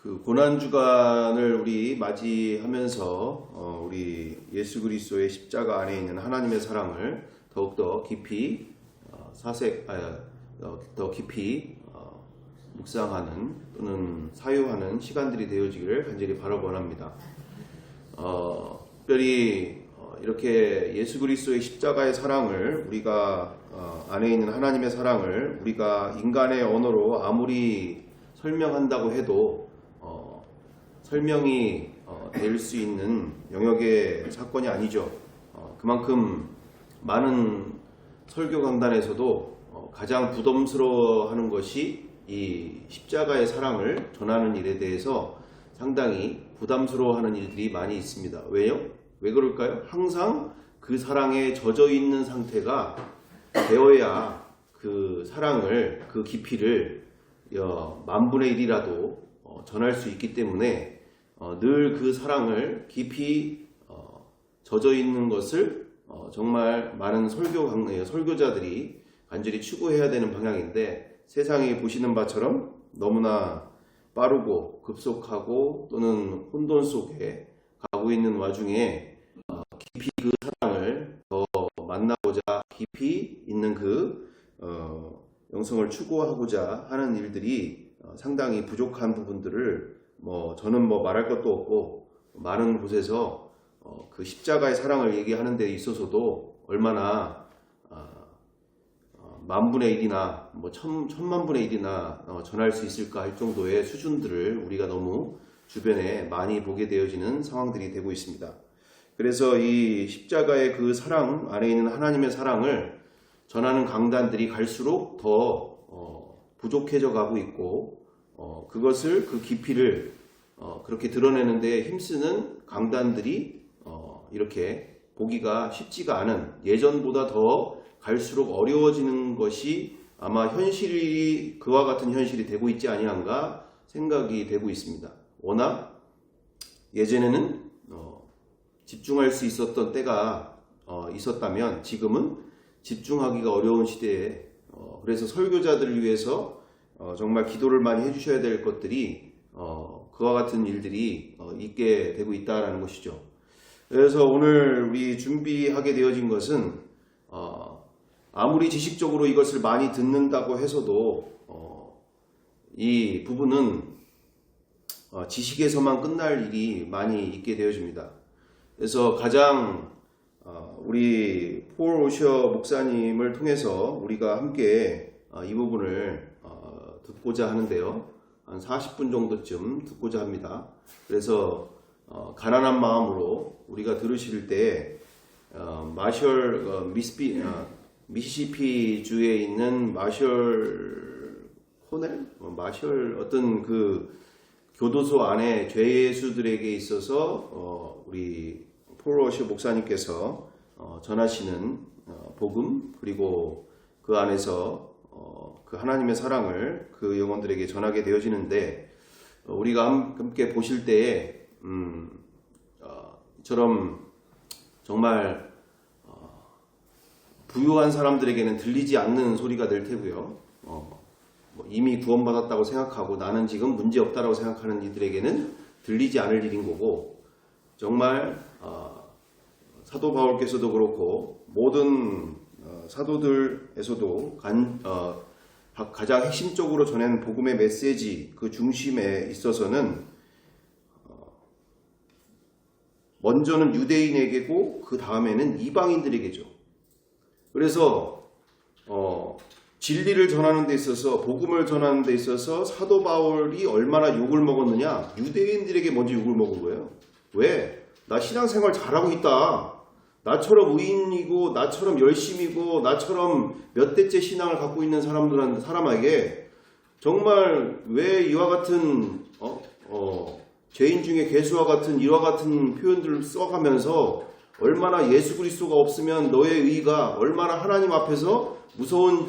그 고난 주간을 우리 맞이하면서 우리 예수 그리스도의 십자가 안에 있는 하나님의 사랑을 더욱더 깊이 더 깊이 묵상하는 또는 사유하는 시간들이 되어지기를 간절히 바라원합니다. 특별히 이렇게 예수 그리스도의 십자가의 사랑을 우리가 안에 있는 하나님의 사랑을 우리가 인간의 언어로 아무리 설명한다고 해도 설명이 될 수 있는 영역의 사건이 아니죠. 그만큼 많은 설교 강단에서도 가장 부담스러워하는 것이 이 십자가의 사랑을 전하는 일에 대해서 상당히 부담스러워하는 일들이 많이 있습니다. 왜요? 왜 그럴까요? 항상 그 사랑에 젖어 있는 상태가 되어야 그 사랑을, 그 깊이를 만분의 1이라도 전할 수 있기 때문에 늘 그 사랑을 깊이 젖어 있는 것을 정말 많은 설교자들이 간절히 추구해야 되는 방향인데, 세상이 보시는 바처럼 너무나 빠르고 급속하고 또는 혼돈 속에 가고 있는 와중에 깊이 그 사랑을 더 만나고자 깊이 있는 그 영성을 추구하고자 하는 일들이 상당히 부족한 부분들을 저는 말할 것도 없고, 많은 곳에서 그 십자가의 사랑을 얘기하는 데 있어서도 얼마나 만분의 1이나 천만분의 1이나 전할 수 있을까 할 정도의 수준들을 우리가 너무 주변에 많이 보게 되어지는 상황들이 되고 있습니다. 그래서 이 십자가의 그 사랑 안에 있는 하나님의 사랑을 전하는 강단들이 갈수록 더 부족해져 가고 있고, 그것을, 그 깊이를 그렇게 드러내는 데 힘쓰는 강단들이 이렇게 보기가 쉽지가 않은, 예전보다 더 갈수록 어려워지는 것이 아마 현실이, 그와 같은 현실이 되고 있지 아니한가 생각이 되고 있습니다. 워낙 예전에는 집중할 수 있었던 때가 있었다면 지금은 집중하기가 어려운 시대에, 그래서 설교자들을 위해서 정말 기도를 많이 해주셔야 될 것들이 그와 같은 일들이 있게 되고 있다는 것이죠. 그래서 오늘 우리 준비하게 되어진 것은 아무리 지식적으로 이것을 많이 듣는다고 해서도 이 부분은 지식에서만 끝날 일이 많이 있게 되어집니다. 그래서 가장 우리 폴 오셔 목사님을 통해서 우리가 함께 이 부분을 듣고자 하는데요. 한 40분 정도쯤 듣고자 합니다. 그래서 가난한 마음으로 우리가 들으실 때 미시시피 주에 있는 마셜 어떤 그 교도소 안에 죄수들에게 있어서 우리 폴 오셔 목사님께서 전하시는 복음, 그리고 그 안에서 그 하나님의 사랑을 그 영혼들에게 전하게 되어지는데, 우리가 함께 보실 때에 이처럼 정말 부유한 사람들에게는 들리지 않는 소리가 될 테고요. 이미 구원받았다고 생각하고 나는 지금 문제없다라고 생각하는 이들에게는 들리지 않을 일인 거고, 정말 사도 바울께서도 그렇고 모든 사도들에서도 가장 핵심적으로 전하는 복음의 메시지, 그 중심에 있어서는 먼저는 유대인에게고 그 다음에는 이방인들에게죠. 그래서 진리를 전하는 데 있어서, 복음을 전하는 데 있어서 사도 바울이 얼마나 욕을 먹었느냐? 유대인들에게 먼저 욕을 먹은 거예요. 왜? 나 신앙생활 잘하고 있다. 나처럼 의인이고 나처럼 열심이고 나처럼 몇 대째 신앙을 갖고 있는 사람에게 정말 왜 이와 같은 죄인 중에 괴수와 같은 이와 같은 표현들을 써가면서 얼마나 예수 그리스도가 없으면 너의 의가 얼마나 하나님 앞에서 무서운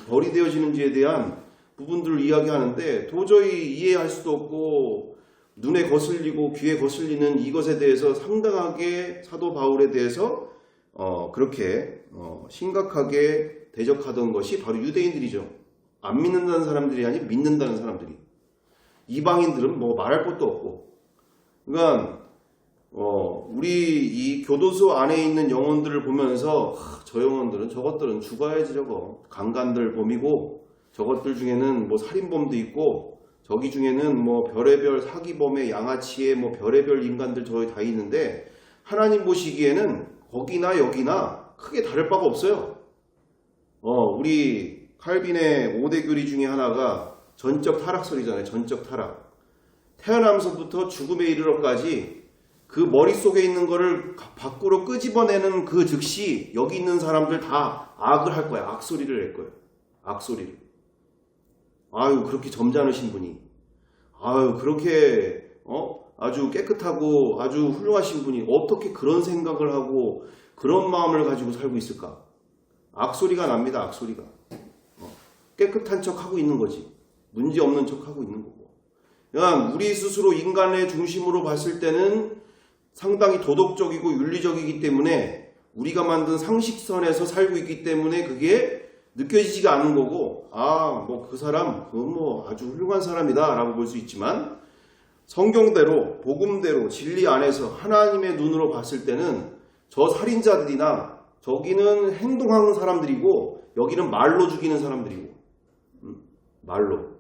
벌이 되어지는지에 대한 부분들을 이야기하는데, 도저히 이해할 수도 없고 눈에 거슬리고 귀에 거슬리는 이것에 대해서 상당하게 사도 바울에 대해서 그렇게 심각하게 대적하던 것이 바로 유대인들이죠. 안 믿는다는 사람들이 아니라 믿는다는 사람들이. 이방인들은 뭐 말할 것도 없고. 그러니까 우리 이 교도소 안에 있는 영혼들을 보면서 저 영혼들은 저것들은 죽어야지 저거. 강간들 범이고 저것들 중에는 뭐 살인범도 있고 저기 중에는 뭐 별의별 사기범의 양아치의 뭐 별의별 인간들 저기 다 있는데 하나님 보시기에는 거기나 여기나 크게 다를 바가 없어요. 우리 칼빈의 5대 교리 중에 하나가 전적 타락설이잖아요. 전적 타락. 태어나면서부터 죽음에 이르러까지 그 머릿속에 있는 거를 밖으로 끄집어내는 그 즉시 여기 있는 사람들 다 악을 할 거야. 악소리를 낼 거예요. 악소리를. 아유, 그렇게 점잖으신 분이. 아유, 그렇게 아주 깨끗하고 아주 훌륭하신 분이 어떻게 그런 생각을 하고 그런 마음을 가지고 살고 있을까? 악소리가 납니다. 악소리가. 깨끗한 척하고 있는 거지. 문제 없는 척하고 있는 거고. 그냥 우리 스스로 인간의 중심으로 봤을 때는 상당히 도덕적이고 윤리적이기 때문에 우리가 만든 상식선에서 살고 있기 때문에 그게 느껴지지가 않는 거고, 뭐 그 사람 그건 뭐 아주 훌륭한 사람이다 라고 볼 수 있지만 성경대로 복음대로 진리 안에서 하나님의 눈으로 봤을 때는 저 살인자들이나 저기는 행동하는 사람들이고 여기는 말로 죽이는 사람들이고 말로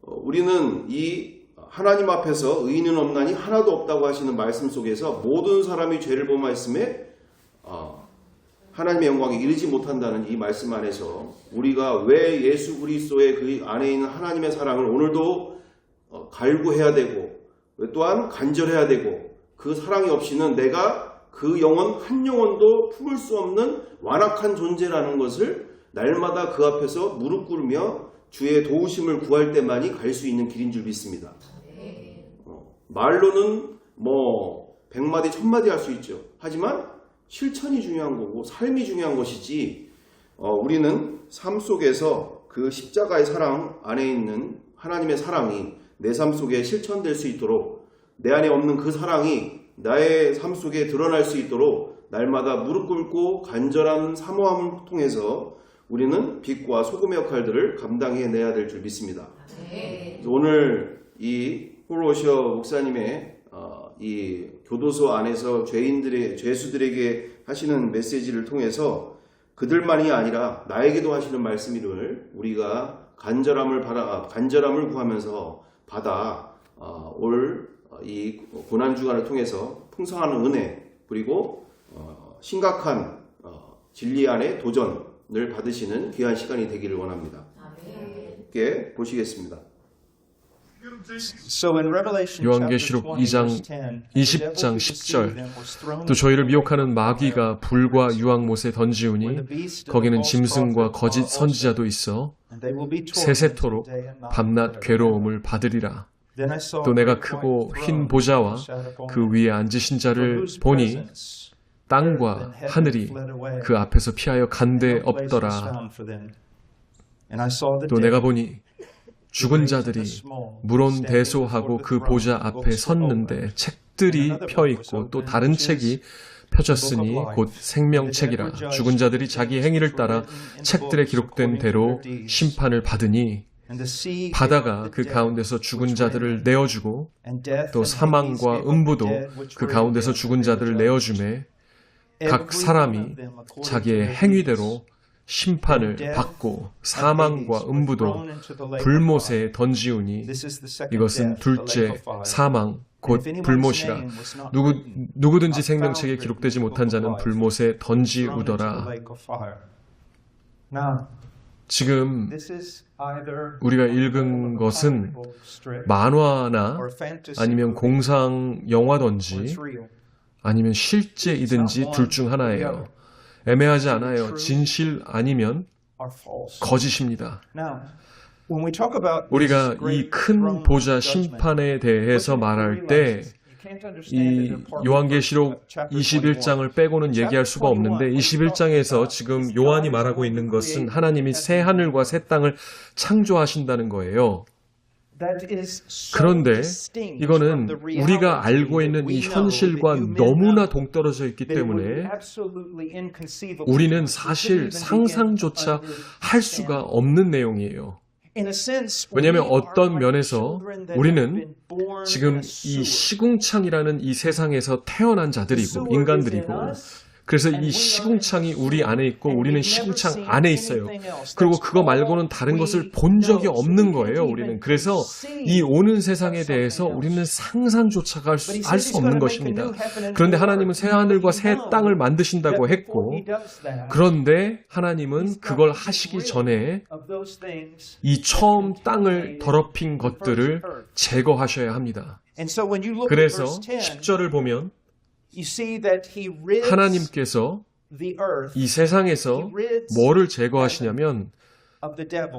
우리는 이 하나님 앞에서 의인은 없나니 하나도 없다고 하시는 말씀 속에서 모든 사람이 죄를 범하였음에 하나님의 영광에 이르지 못한다는 이 말씀 안에서 우리가 왜 예수 그리스도의 그 안에 있는 하나님의 사랑을 오늘도 갈구해야 되고 또한 간절해야 되고 그 사랑이 없이는 내가 그 영혼 한 영혼도 품을 수 없는 완악한 존재라는 것을 날마다 그 앞에서 무릎 꿇으며 주의 도우심을 구할 때만이 갈 수 있는 길인 줄 믿습니다. 말로는 뭐 100마디 1000마디 할 수 있죠. 하지만 실천이 중요한 거고 삶이 중요한 것이지 우리는 삶 속에서 그 십자가의 사랑 안에 있는 하나님의 사랑이 내 삶 속에 실천될 수 있도록 내 안에 없는 그 사랑이 나의 삶 속에 드러날 수 있도록 날마다 무릎 꿇고 간절한 사모함을 통해서 우리는 빛과 소금의 역할들을 감당해내야 될 줄 믿습니다. 오늘 이 홀로셔 목사님의 이 교도소 안에서 죄수들에게 하시는 메시지를 통해서 그들만이 아니라 나에게도 하시는 말씀을 우리가 간절함을 구하면서 받아 올 이 고난 주간을 통해서 풍성한 은혜 그리고 심각한 진리 안의 도전을 받으시는 귀한 시간이 되기를 원합니다. 함께 보시겠습니다. 요한계시록 2장 20장 10절 또 저희를 미혹하는 마귀가 불과 유황못에 던지우니 거기는 짐승과 거짓 선지자도 있어 세세토록 밤낮 괴로움을 받으리라. 또 내가 크고 흰 보좌와 그 위에 앉으신 자를 보니 땅과 하늘이 그 앞에서 피하여 간데 없더라. 또 내가 보니 죽은 자들이 물온대소하고 그 보좌 앞에 섰는데 책들이 펴있고 또 다른 책이 펴졌으니 곧 생명책이라. 죽은 자들이 자기 행위를 따라 책들에 기록된 대로 심판을 받으니 바다가 그 가운데서 죽은 자들을 내어주고 또 사망과 음부도 그 가운데서 죽은 자들을 내어주매 각 사람이 자기의 행위대로 심판을 받고 사망과 음부도 불못에 던지우니 이것은 둘째 사망 곧 불못이라. 누구든지 생명책에 기록되지 못한 자는 불못에 던지우더라. 지금 우리가 읽은 것은 만화나 아니면 공상 영화든지 아니면 실제이든지 둘 중 하나예요. 애매하지 않아요. 진실 아니면 거짓입니다. 우리가 이 큰 보좌 심판에 대해서 말할 때 이 요한계시록 21장을 빼고는 얘기할 수가 없는데 21장에서 지금 요한이 말하고 있는 것은 하나님이 새 하늘과 새 땅을 창조하신다는 거예요. 그런데 이거는 우리가 알고 있는 이 현실과 너무나 동떨어져 있기 때문에 우리는 사실 상상조차 할 수가 없는 내용이에요. 왜냐하면 어떤 면에서 우리는 지금 이 시궁창이라는 이 세상에서 태어난 자들이고 인간들이고, 그래서 이 시궁창이 우리 안에 있고 우리는 시궁창 안에 있어요. 그리고 그거 말고는 다른 것을 본 적이 없는 거예요, 우리는. 그래서 이 오는 세상에 대해서 우리는 상상조차 할 수 없는 것입니다. 그런데 하나님은 새 하늘과 새 땅을 만드신다고 했고, 그런데 하나님은 그걸 하시기 전에 이 처음 땅을 더럽힌 것들을 제거하셔야 합니다. 그래서 10절을 보면 하나님께서 이 세상에서 뭐를 제거하시냐면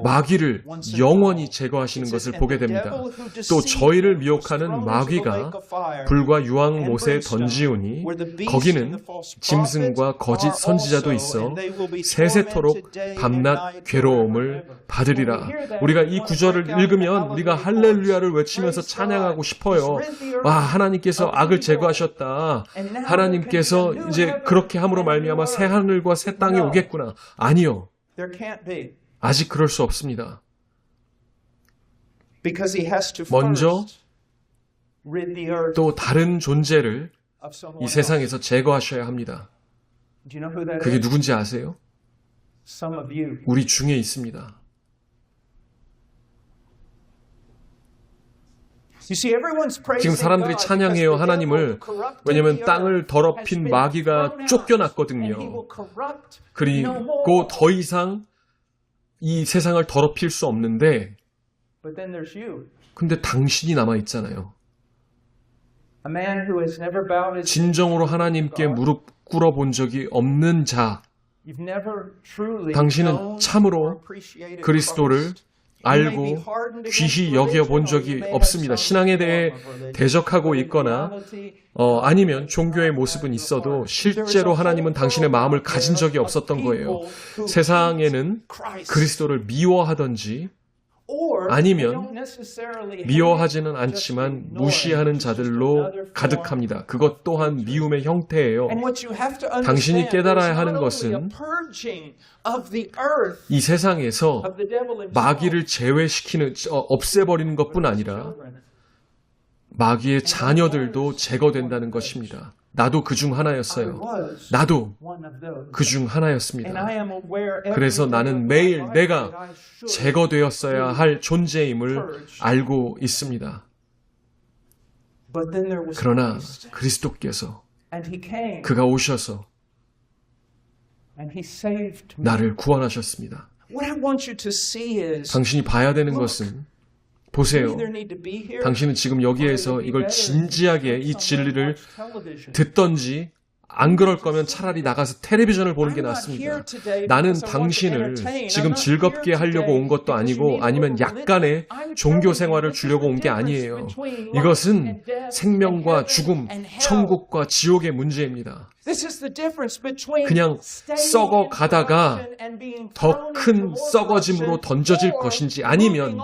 마귀를 영원히 제거하시는 것을 보게 됩니다. 또 저희를 미혹하는 마귀가 불과 유황못에 던지우니 거기는 짐승과 거짓 선지자도 있어 세세토록 밤낮 괴로움을 받으리라. 우리가 이 구절을 읽으면 우리가 할렐루야를 외치면서 찬양하고 싶어요. 와, 하나님께서 악을 제거하셨다. 하나님께서 이제 그렇게 함으로 말미암아 새 하늘과 새 땅이 오겠구나. 아니요. 아직 그럴 수 없습니다. 먼저 또 다른 존재를 이 세상에서 제거하셔야 합니다. 그게 누군지 아세요? 우리 중에 있습니다. 지금 사람들이 찬양해요, 하나님을. 왜냐하면 땅을 더럽힌 마귀가 쫓겨났거든요. 그리고 더 이상 이 세상을 더럽힐 수 없는데, 근데 당신이 남아있잖아요. 진정으로 하나님께 무릎 꿇어본 적이 없는 자, 당신은 참으로 그리스도를 알고 귀히 여겨본 적이 없습니다. 신앙에 대해 대적하고 있거나 아니면 종교의 모습은 있어도 실제로 하나님은 당신의 마음을 가진 적이 없었던 거예요. 세상에는 그리스도를 미워하든지 아니면 미워하지는 않지만 무시하는 자들로 가득합니다. 그것 또한 미움의 형태예요. 당신이 깨달아야 하는 것은 이 세상에서 마귀를 제외시키는, 없애버리는 것뿐 아니라 마귀의 자녀들도 제거된다는 것입니다. 나도 그 중 하나였어요. 나도 그 중 하나였습니다. 그래서 나는 매일 내가 제거되었어야 할 존재임을 알고 있습니다. 그러나 그리스도께서 그가 오셔서 나를 구원하셨습니다. 당신이 봐야 되는 것은, 보세요. 당신은 지금 여기에서 이걸 진지하게 이 진리를 듣던지 안 그럴 거면 차라리 나가서 텔레비전을 보는 게 낫습니다. 나는 당신을 지금 즐겁게 하려고 온 것도 아니고 아니면 약간의 종교 생활을 주려고 온 게 아니에요. 이것은 생명과 죽음, 천국과 지옥의 문제입니다. 그냥 썩어 가다가 더 큰 썩어짐으로 던져질 것인지 아니면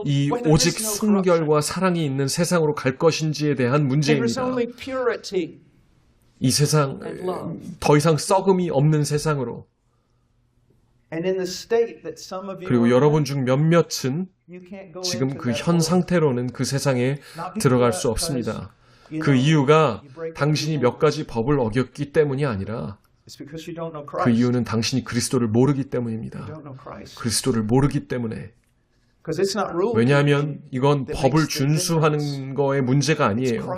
이 오직 순결과 사랑이 있는 세상으로 갈 것인지에 대한 문제입니다. 이 세상, 더 이상 썩음이 없는 세상으로. 그리고 여러분 중 몇몇은 지금 그 현 상태로는 그 세상에 들어갈 수 없습니다. 그 이유가 당신이 몇 가지 법을 어겼기 때문이 아니라 그 이유는 당신이 그리스도를 모르기 때문입니다. 그리스도를 모르기 때문에. 왜냐하면 이건 법을 준수하는 거의 문제가 아니에요.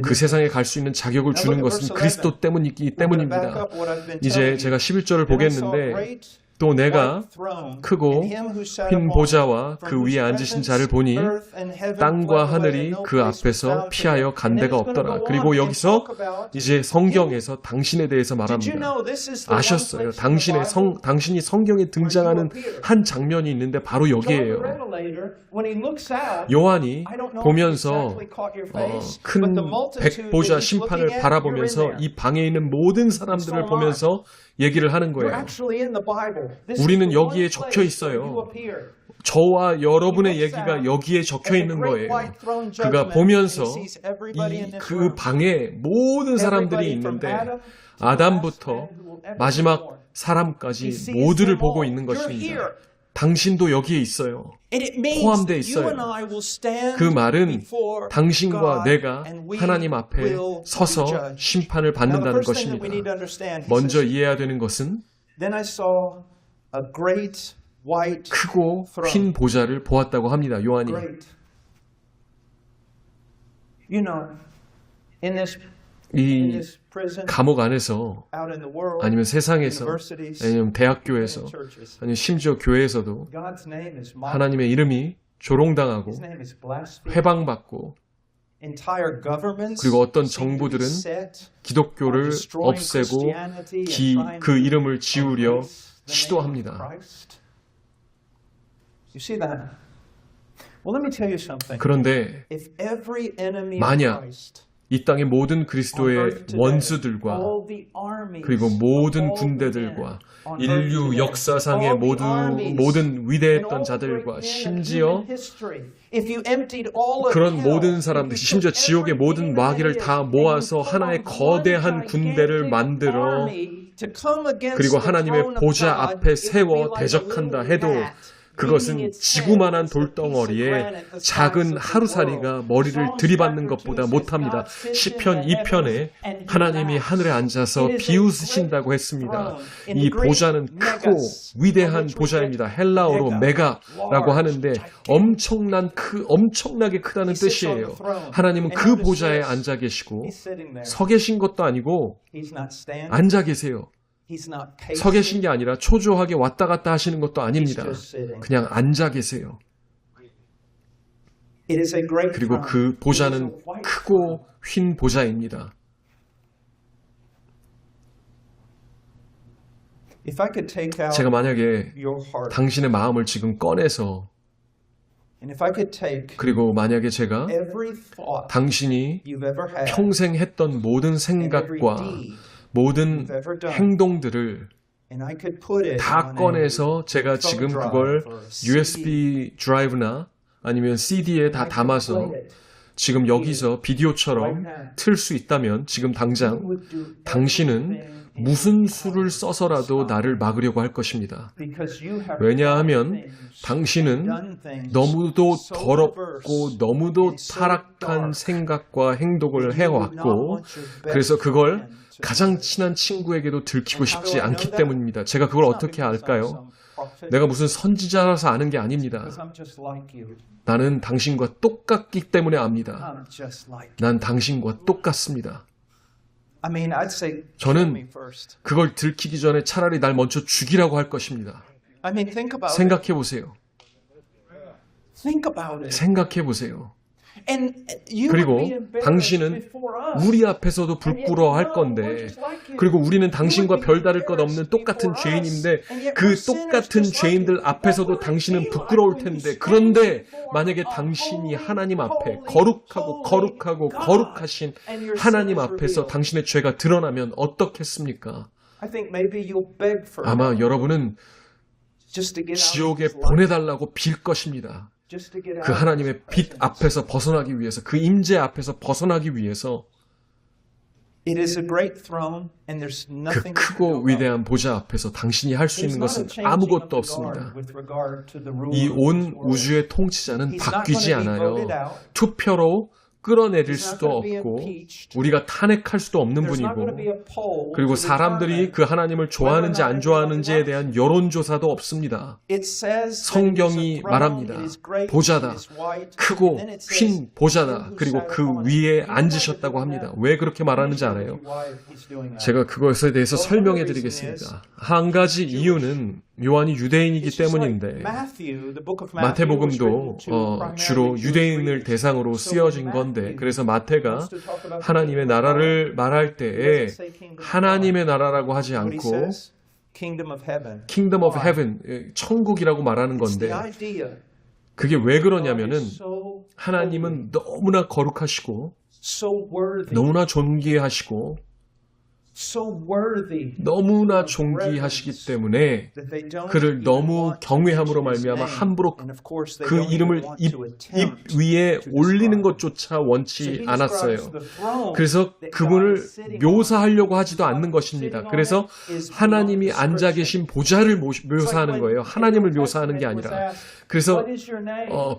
그 세상에 갈 수 있는 자격을 주는 것은 그리스도 때문이기 때문입니다. 이제 제가 11절을 보겠는데, 또 내가 크고 흰 보좌와 그 위에 앉으신 자를 보니 땅과 하늘이 그 앞에서 피하여 간 데가 없더라. 그리고 여기서 이제 성경에서 당신에 대해서 말합니다. 아셨어요? 당신이 성경에 등장하는 한 장면이 있는데 바로 여기에요. 요한이 보면서 큰 백보좌 심판을 바라보면서 이 방에 있는 모든 사람들을 보면서 얘기를 하는 거예요. 우리는 여기에 적혀 있어요. 저와 여러분의 얘기가 여기에 적혀 있는 거예요. 그가 보면서 그 방에 모든 사람들이 있는데 아담부터 마지막 사람까지 모두를 보고 있는 것입니다. 당신도 여기에 있어요. 포함되어 있어요. 그 말은 당신과 내가 하나님 앞에 서서 심판을 받는다는 것입니다. 먼저 이해해야 되는 것은 크고 흰 보좌를 보았다고 합니다. 요한이. 이 감옥 안에서 아니면 세상에서 아니면 대학교에서 아니면 심지어 교회에서도 하나님의 이름이 조롱당하고 회방받고 그리고 어떤 정부들은 기독교를 없애고 그 이름을 지우려 시도합니다. 그런데 만약 이 땅의 모든 그리스도의 원수들과 그리고 모든 군대들과 인류 역사상의 모든 위대했던 자들과 심지어 그런 모든 사람들, 심지어 지옥의 모든 마귀를 다 모아서 하나의 거대한 군대를 만들어 그리고 하나님의 보좌 앞에 세워 대적한다 해도 그것은 지구만한 돌덩어리에 작은 하루살이가 머리를 들이받는 것보다 못합니다. 시편 2편에 하나님이 하늘에 앉아서 비웃으신다고 했습니다. 이 보좌는 크고 위대한 보좌입니다. 헬라어로 메가라고 하는데 엄청나게 크다는 뜻이에요. 하나님은 그 보좌에 앉아 계시고 서 계신 것도 아니고 앉아 계세요. 서 계신 게 아니라 초조하게 왔다 갔다 하시는 것도 아닙니다. 그냥 앉아 계세요. 그리고 그 보좌는 크고 흰 보좌입니다. 제가 만약에 당신의 마음을 지금 꺼내서 그리고 만약에 제가 당신이 평생 했던 모든 생각과 모든 행동들을 다 꺼내서 제가 지금 그걸 USB 드라이브나 아니면 CD에 다 담아서 지금 여기서 비디오처럼 틀 수 있다면 지금 당장 당신은 무슨 수를 써서라도 나를 막으려고 할 것입니다. 왜냐하면 당신은 너무도 더럽고 너무도 타락한 생각과 행동을 해왔고 그래서 그걸 가장 친한 친구에게도 들키고 싶지 않기 때문입니다. 제가 그걸 어떻게 알까요? 내가 무슨 선지자라서 아는 게 아닙니다. 나는 당신과 똑같기 때문에 압니다. 난 당신과 똑같습니다. 저는 그걸 들키기 전에 차라리 날 먼저 죽이라고 할 것입니다. 생각해 보세요. 생각해 보세요. 그리고 당신은 우리 앞에서도 부끄러워할 건데 그리고 우리는 당신과 별다를 것 없는 똑같은 죄인인데 그 똑같은 죄인들 앞에서도 당신은 부끄러울 텐데 그런데 만약에 당신이 하나님 앞에 거룩하신 하나님 앞에서 당신의 죄가 드러나면 어떻겠습니까? 아마 여러분은 지옥에 보내달라고 빌 것입니다. 그 하나님의 빛 앞에서 벗어나기 위해서 그 임재 앞에서 벗어나기 위해서 그 크고 위대한 보좌 앞에서 당신이 할 수 있는 것은 아무것도 없습니다. 이 온 우주의 통치자는 바뀌지 않아요. 투표로 끌어내릴 수도 없고 우리가 탄핵할 수도 없는 분이고 그리고 사람들이 그 하나님을 좋아하는지 안 좋아하는지에 대한 여론조사도 없습니다. 성경이 말합니다. 보좌다. 크고 흰 보좌다. 그리고 그 위에 앉으셨다고 합니다. 왜 그렇게 말하는지 알아요? 제가 그것에 대해서 설명해 드리겠습니다. 한 가지 이유는 요한이 유대인이기 때문인데 마태복음도 주로 유대인을 대상으로 쓰여진 건데 그래서 마태가 하나님의 나라를 말할 때에 하나님의 나라라고 하지 않고 Kingdom of Heaven, 천국이라고 말하는 건데 그게 왜 그러냐면은 하나님은 너무나 거룩하시고 너무나 존귀하시고 너무나 존귀하시기 때문에 그를 너무 경외함으로 말미암아 함부로 그 이름을 입 위에 올리는 것조차 원치 않았어요. 그래서 그분을 묘사하려고 하지도 않는 것입니다. 그래서 하나님이 앉아 계신 보좌를 묘사하는 거예요. 하나님을 묘사하는 게 아니라. 그래서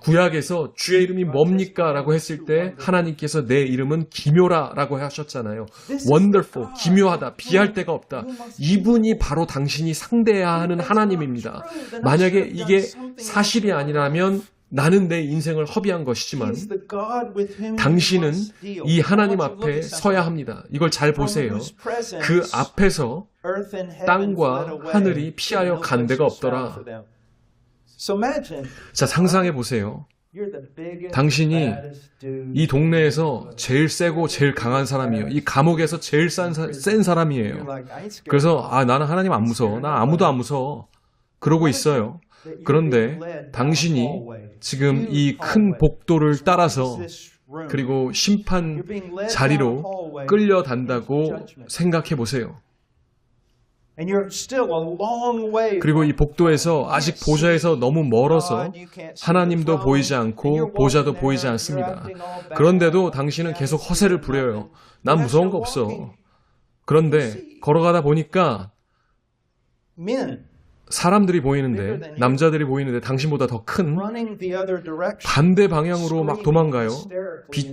구약에서 주의 이름이 뭡니까? 라고 했을 때 하나님께서 내 이름은 기묘라 라고 하셨잖아요. Wonderful, 기묘하다, 비할 데가 없다. 이분이 바로 당신이 상대해야 하는 하나님입니다. 만약에 이게 사실이 아니라면 나는 내 인생을 허비한 것이지만 당신은 이 하나님 앞에 서야 합니다. 이걸 잘 보세요. 그 앞에서 땅과 하늘이 피하여 간 데가 없더라. 자, 상상해 보세요. 당신이 이 동네에서 제일 세고 제일 강한 사람이에요. 이 감옥에서 제일 센 사람이에요. 그래서 나는 하나님 안 무서워. 나 아무도 안 무서워. 그러고 있어요. 그런데 당신이 지금 이 큰 복도를 따라서 그리고 심판 자리로 끌려단다고 생각해 보세요. 그리고 이 복도에서 아직 보좌에서 너무 멀어서 하나님도 보이지 않고 보좌도 보이지 않습니다. 그런데도 당신은 계속 허세를 부려요. 난 무서운 거 없어. 그런데 걸어가다 보니까 사람들이 보이는데, 남자들이 보이는데 당신보다 더 큰 반대 방향으로 막 도망가요.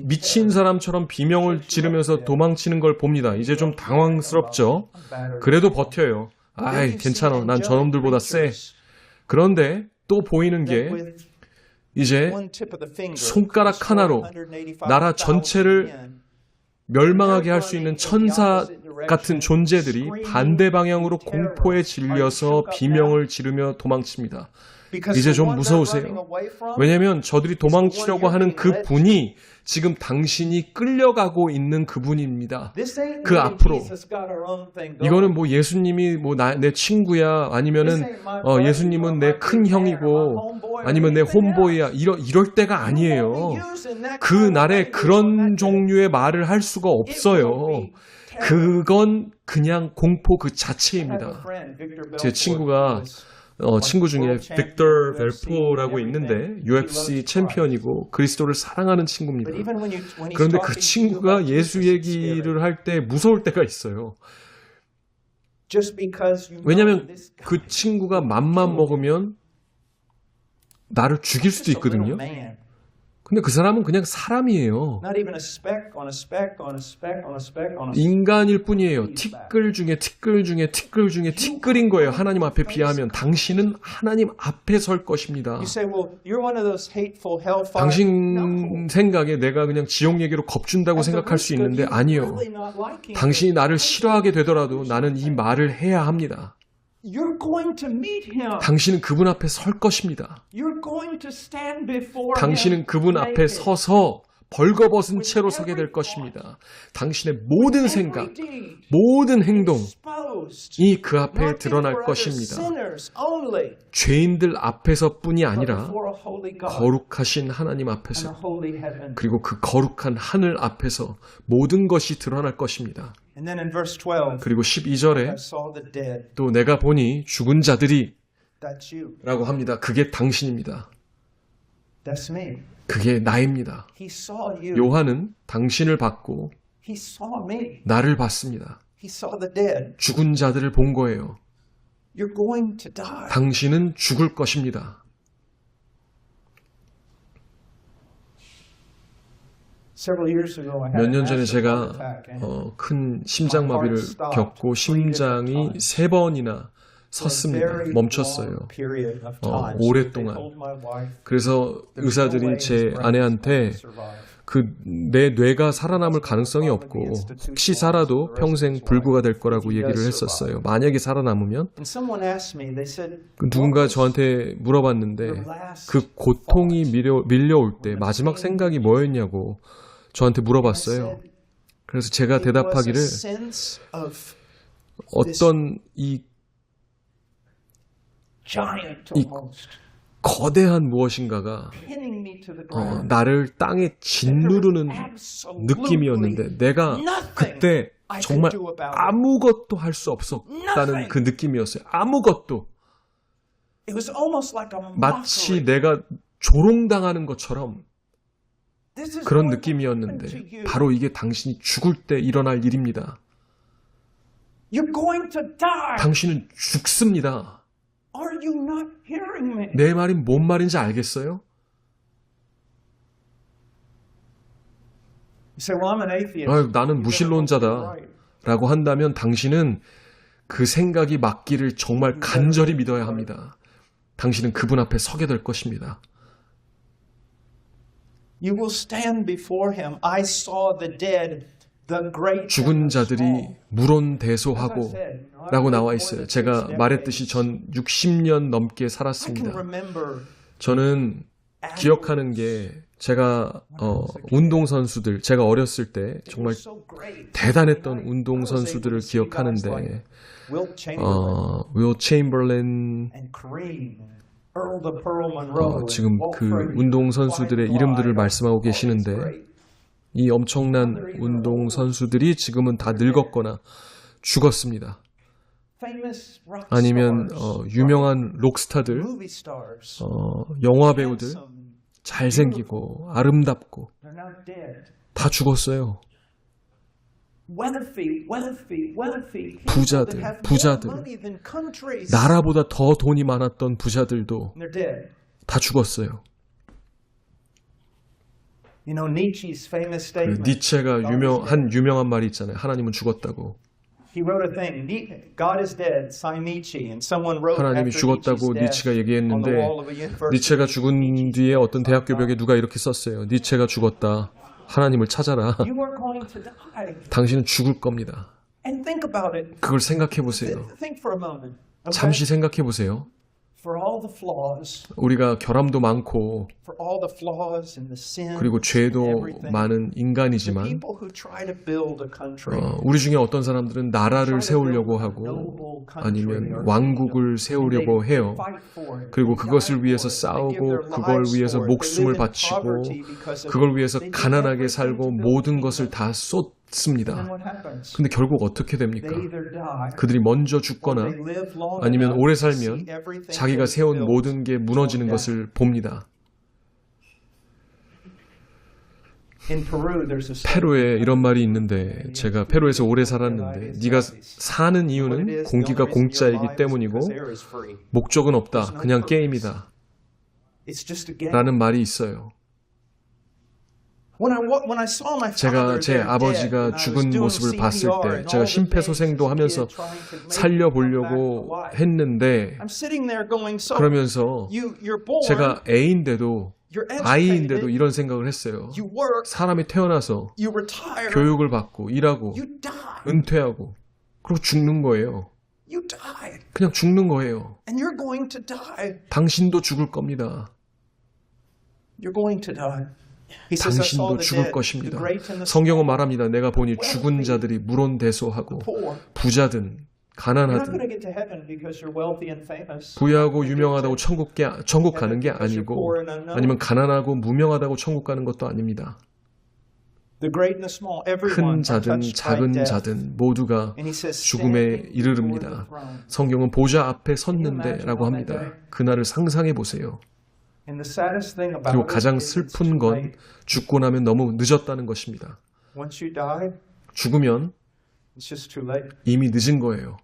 미친 사람처럼 비명을 지르면서 도망치는 걸 봅니다. 이제 좀 당황스럽죠? 그래도 버텨요. 아이, 괜찮아. 난 저놈들보다 세. 그런데 또 보이는 게 이제 손가락 하나로 나라 전체를 멸망하게 할 수 있는 천사 같은 존재들이 반대 방향으로 공포에 질려서 비명을 지르며 도망칩니다. 이제 좀 무서우세요. 왜냐하면 저들이 도망치려고 하는 그 분이 지금 당신이 끌려가고 있는 그분입니다. 그 앞으로. 이거는 뭐 예수님이 내 친구야, 아니면은 예수님은 내 큰 형이고, 아니면 내 홈보이야, 이럴 때가 아니에요. 그 날에 그런 종류의 말을 할 수가 없어요. 그건 그냥 공포 그 자체입니다. 제 친구가 친구 중에 빅터 벨포라고 있는데 UFC 챔피언이고 그리스도를 사랑하는 친구입니다. 그런데 그 친구가 예수 얘기를 할 때 무서울 때가 있어요. 왜냐하면 그 친구가 맘만 먹으면 나를 죽일 수도 있거든요. 근데 그 사람은 그냥 사람이에요. 인간일 뿐이에요. 티끌 중에 티끌 중에 티끌 중에 티끌인 거예요. 하나님 앞에 비하면 당신은 하나님 앞에 설 것입니다. 당신 생각에 내가 그냥 지옥 얘기로 겁준다고 생각할 수 있는데 아니요. 당신이 나를 싫어하게 되더라도 나는 이 말을 해야 합니다. 당신은 그분 앞에 설 것입니다. 당신은 그분 앞에 서서 벌거벗은 채로 서게 될 것입니다. 당신의 모든 생각, 모든 행동이 그 앞에 드러날 것입니다. 죄인들 앞에서뿐이 아니라 거룩하신 하나님 앞에서, 그리고 그 거룩한 하늘 앞에서 모든 것이 드러날 것입니다. 그리고 12절에 또 내가 보니 죽은 자들이 라고 합니다. 그게 당신입니다. 그게 나입니다. 요한은 당신을 봤고 나를 봤습니다. 죽은 자들을 본 거예요. 당신은 죽을 것입니다. 몇 년 전에 제가 큰 심장마비를 겪고 심장이 3번이나 섰습니다. 멈췄어요. 오랫동안. 그래서 의사들이 제 아내한테 내 뇌가 살아남을 가능성이 없고 혹시 살아도 평생 불구가 될 거라고 얘기를 했었어요. 만약에 살아남으면. 누군가 저한테 물어봤는데 그 고통이 밀려올 때 마지막 생각이 뭐였냐고 저한테 물어봤어요. 그래서 제가 대답하기를 어떤 이 거대한 무엇인가가 나를 땅에 짓누르는 느낌이었는데 내가 그때 정말 아무것도 할 수 없었다는 그 느낌이었어요. 아무것도. 마치 내가 조롱당하는 것처럼 그런 느낌이었는데 바로 이게 당신이 죽을 때 일어날 일입니다. 당신은 죽습니다. 내 말이 뭔 말인지 알겠어요? 나는 무신론자다 라고 한다면 당신은 그 생각이 맞기를 정말 간절히 믿어야 합니다. 당신은 그분 앞에 서게 될 것입니다. 죽은 자들이 물온대소하고 라고 나와 있어요. 제가 말했듯이 전 60년 넘게 살았습니다. 저는 기억하는 게 제가 운동선수들, 제가 어렸을 때 정말 대단했던 운동선수들을 기억하는데 윌 체인벌런, 지금 그 운동선수들의 이름들을 말씀하고 계시는데 이 엄청난 운동선수들이 지금은 다 늙었거나 죽었습니다. 아니면 유명한 록스타들, 영화배우들, 잘생기고 아름답고 다 죽었어요. 부자들, 나라보다 더 돈이 많았던 부자들도 다 죽었어요. 그 니체가 유명한 말이 있잖아요. 하나님은 죽었다고. 하나님이 죽었다고 니체가 얘기했는데 니체가 죽은 뒤에 어떤 대학교 벽에 누가 이렇게 썼어요. 니체가 죽었다. 하나님을 찾아라. 당신은 죽을 겁니다. 그걸 생각해 보세요. 잠시 생각해 보세요. 우리가 결함도 많고 그리고 죄도 많은 인간이지만 우리 중에 어떤 사람들은 나라를 세우려고 하고 아니면 왕국을 세우려고 해요. 그리고 그것을 위해서 싸우고 그걸 위해서 목숨을 바치고 그걸 위해서 가난하게 살고 모든 것을 다 쏟습니다. 근데 결국 어떻게 됩니까? 그들이 먼저 죽거나 아니면 오래 살면 자기가 세운 모든 게 무너지는 것을 봅니다. 페루에 이런 말이 있는데 제가 페루에서 오래 살았는데 네가 사는 이유는 공기가 공짜이기 때문이고 목적은 없다. 그냥 게임이다. 라는 말이 있어요. 제가 제 아버지가 죽은 모습을 봤을 때 제가 심폐소생도 하면서 살려보려고 했는데 그러면서 제가 아이인데도 이런 생각을 했어요. 사람이 태어나서 교육을 받고 일하고 은퇴하고 그리고 죽는 거예요. 그냥 죽는 거예요. 당신도 죽을 겁니다. 당신도 죽을 것입니다. 성경은 말합니다. 내가 보니 죽은 자들이 물온대소하고 부자든 가난하든 부유하고 유명하다고 천국 가는 게 아니고 아니면 가난하고 무명하다고 천국 가는 것도 아닙니다. 큰 자든 작은 자든 모두가 죽음에 이르릅니다. 성경은 보좌 앞에 섰는데 라고 합니다. 그날을 상상해 보세요. 그리고 가장 슬픈 건 죽고 나면 너무 늦었다는 것입니다. 죽으면 이미 늦은 거예요.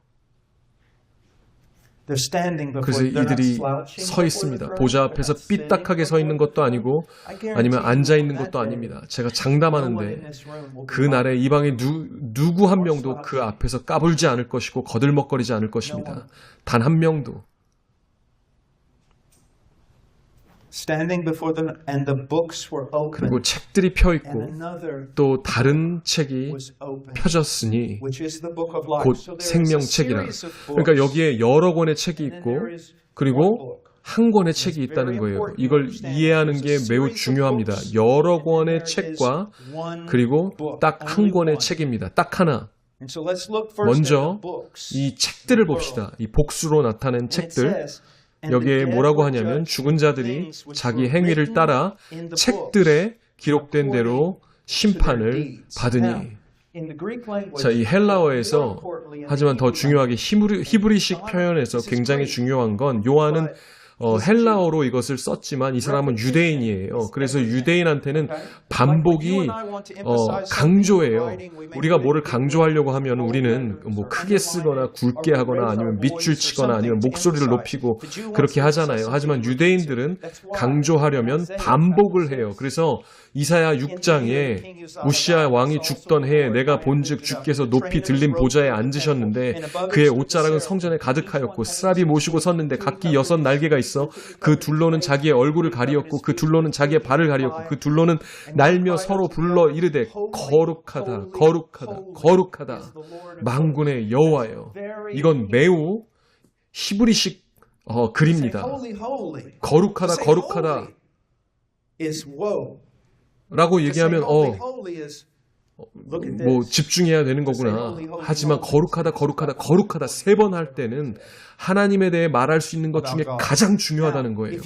그래서 이들이 서 있습니다. 보좌 앞에서 삐딱하게 서 있는 것도 아니고 아니면 앉아 있는 것도 아닙니다. 제가 장담하는데 그날에 이 방에 누구 한 명도 그 앞에서 까불지 않을 것이고 거들먹거리지 않을 것입니다. 단 한 명도. 그리고 책들이 펴 있고 또 다른 책이 펴졌으니 곧 생명책이라. 그러니까 여기에 여러 권의 책이 있고 그리고 한 권의 책이 있다는 거예요. 이걸 이해하는 게 매우 중요합니다. 여러 권의 책과 그리고 딱 한 권의 책입니다. 딱 하나. 먼저 이 책들을 봅시다. 이 복수로 나타낸 책들. 여기에 뭐라고 하냐면 죽은 자들이 자기 행위를 따라 책들에 기록된 대로 심판을 받으니. 자, 이 헬라어에서 하지만 더 중요하게 히브리식 표현에서 굉장히 중요한 건 요한은 헬라어로 이것을 썼지만 이 사람은 유대인이에요. 그래서 유대인한테는 반복이 강조예요. 우리가 뭐를 강조하려고 하면 우리는 뭐 크게 쓰거나 굵게 하거나 아니면 밑줄 치거나 아니면 목소리를 높이고 그렇게 하잖아요. 하지만 유대인들은 강조하려면 반복을 해요. 그래서 이사야 6장에 우시아 왕이 죽던 해에 내가 본즉 주께서 높이 들린 보좌에 앉으셨는데 그의 옷자락은 성전에 가득하였고 스랍이 모시고 섰는데 각기 6 날개가 있어 그 둘로는 자기의 얼굴을 가리었고 그 둘로는 자기의 발을 가리었고 그 둘로는 날며 서로 불러 이르되 거룩하다 거룩하다 거룩하다 만군의 여호와여. 이건 매우 히브리식 글입니다. 거룩하다 거룩하다 라고 얘기하면 뭐 집중해야 되는 거구나. 하지만 거룩하다 거룩하다 거룩하다 3번 할 때는 하나님에 대해 말할 수 있는 것 중에 가장 중요하다는 거예요.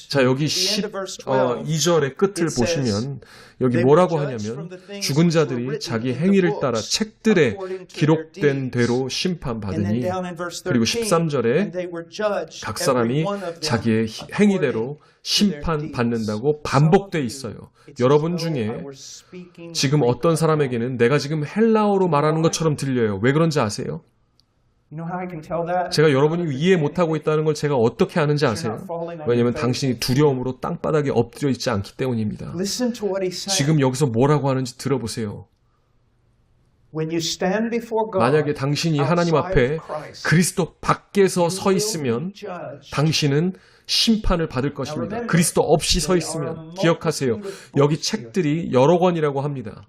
자, 여기 2절의 끝을 보시면 여기 뭐라고 하냐면 죽은 자들이 자기 행위를 따라 책들에 기록된 대로 심판받으니, 그리고 13절에 각 사람이 자기의 행위대로 심판받는다고 반복돼 있어요. 여러분 중에 지금 어떤 사람에게는 내가 지금 헬라어로 말하는 것처럼 들려요. 왜 그런지 아세요? 제가 여러분이 이해 못하고 있다는 걸 제가 어떻게 아는지 아세요? 왜냐하면 당신이 두려움으로 땅바닥에 엎드려 있지 않기 때문입니다. 지금 여기서 뭐라고 하는지 들어보세요. 만약에 당신이 하나님 앞에 그리스도 밖에서 서 있으면 당신은 심판을 받을 것입니다. 그리스도 없이 서 있으면. 기억하세요. 여기 책들이 여러 권이라고 합니다.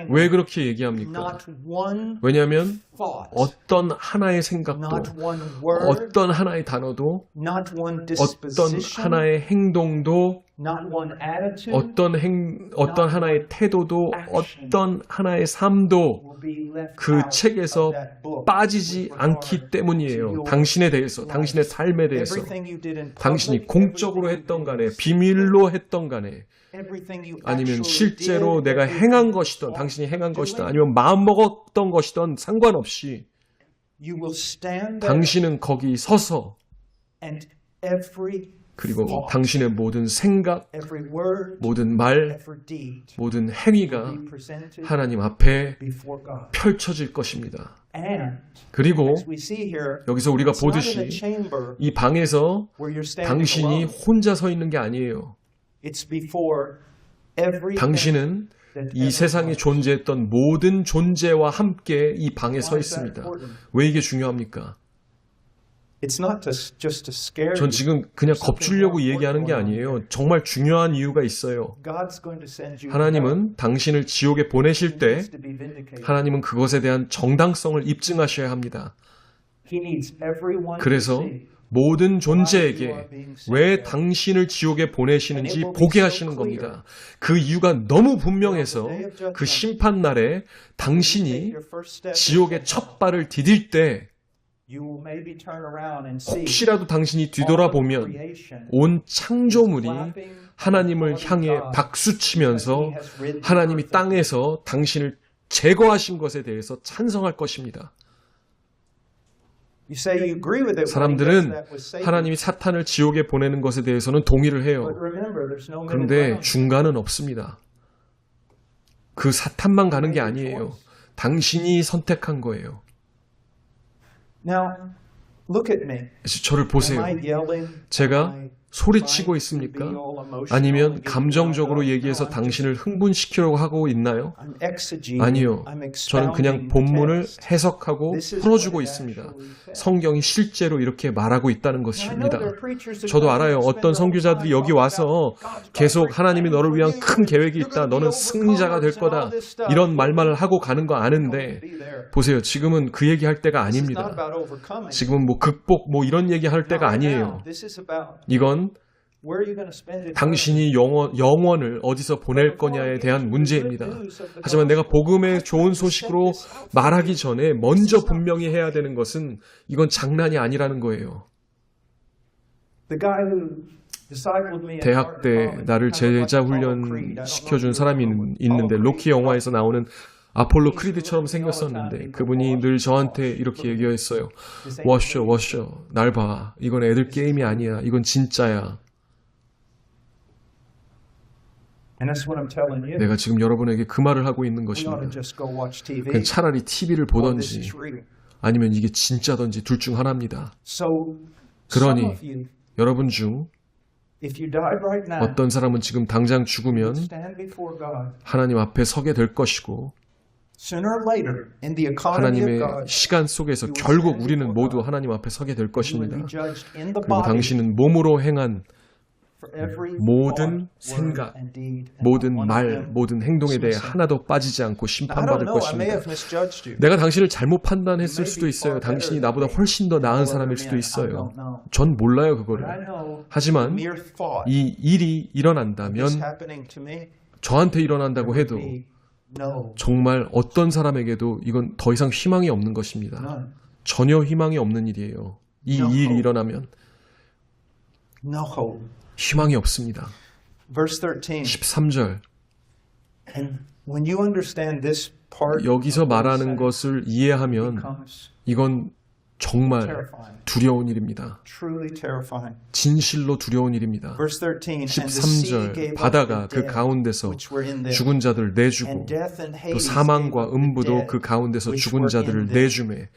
왜 그렇게 얘기합니까? 왜냐하면 어떤 하나의 생각도, 어떤 하나의 단어도, 어떤 하나의 행동도, 어떤 하나의 태도도, 어떤 하나의 삶도 그 책에서 빠지지 않기 때문이에요. 당신에 대해서, 당신의 삶에 대해서. 당신이 공적으로 했던 간에, 비밀로 했던 간에, 아니면 실제로 내가 행한 것이든, 당신이 행한 것이든, 아니면 마음먹었던 것이든 상관없이 당신은 거기 서서, 그리고 당신의 모든 생각, 모든 말, 모든 행위가 하나님 앞에 펼쳐질 것입니다. 그리고 여기서 우리가 보듯이 이 방에서 당신이 혼자 서 있는 게 아니에요. 당신은 이 세상에 존재했던 모든 존재와 함께 이 방에 서 있습니다. 왜 이게 중요합니까? 전 지금 그냥 겁주려고 얘기하는 게 아니에요. 정말 중요한 이유가 있어요. 하나님은 당신을 지옥에 보내실 때 하나님은 그것에 대한 정당성을 입증하셔야 합니다. 그래서 모든 존재에게 왜 당신을 지옥에 보내시는지 보게 하시는 겁니다. 그 이유가 너무 분명해서 그 심판날에 당신이 지옥의 첫 발을 디딜 때 혹시라도 당신이 뒤돌아보면 온 창조물이 하나님을 향해 박수치면서 하나님이 땅에서 당신을 제거하신 것에 대해서 찬성할 것입니다. 사람들은 하나님이 사탄을 지옥에 보내는 것에 대해서는 동의를 해요. 그런데 중간은 없습니다. 그 사탄만 가는 게 아니에요. 당신이 선택한 거예요. 저를 보세요. 제가 소리치고 있습니까? 아니면 감정적으로 얘기해서 당신을 흥분시키려고 하고 있나요? 아니요. 저는 그냥 본문을 해석하고 풀어주고 있습니다. 성경이 실제로 이렇게 말하고 있다는 것입니다. 저도 알아요. 어떤 선교자들이 여기 와서 계속 하나님이 너를 위한 큰 계획이 있다. 너는 승리자가 될 거다. 이런 말만을 하고 가는 거 아는데 보세요. 지금은 그 얘기할 때가 아닙니다. 지금은 뭐 극복 뭐 이런 얘기할 때가 아니에요. 이건 당신이 영원을 어디서 보낼 거냐에 대한 문제입니다. 하지만 내가 복음의 좋은 소식으로 말하기 전에 먼저 분명히 해야 되는 것은 이건 장난이 아니라는 거예요. 대학 때 나를 제자 훈련 시켜준 사람이 있는데 로키 영화에서 나오는 아폴로 크리드처럼 생겼었는데 그분이 늘 저한테 이렇게 얘기했어요. 워셔, 날 봐. 이건 애들 게임이 아니야. 이건 진짜야. 내가 지금 여러분에게 그 말을 하고 있는 것입니다. 그냥 차라리 TV를 보던지 아니면 이게 진짜던지 둘 중 하나입니다. 그러니 여러분 중 어떤 사람은 지금 당장 죽으면 하나님 앞에 서게 될 것이고 하나님의 시간 속에서 결국 우리는 모두 하나님 앞에 서게 될 것입니다. 그리고 당신은 몸으로 행한 모든 생각, 모든 말, 모든 행동에 대해 하나도 빠지지 않고 심판받을 것입니다. 내가 당신을 잘못 판단했을 수도 있어요. 당신이 나보다 훨씬 더 나은 사람일 수도 있어요. 전 몰라요, 그거를. 하지만 이 일이 일어난다면 저한테 일어난다고 해도 정말 어떤 사람에게도 이건 더 이상 희망이 없는 것입니다. 전혀 희망이 없는 일이에요. 이 일이 일어나면 희망이 없습니다. 13절 여기서 말하는 것을 이해하면 이건 정말 두려운 일입니다. 진실로 두려운 일입니다. 13절 바다가 그 가운데서 죽은 자들을 내주고 또 사망과 음부도 그 가운데서 죽은 자들을 내주매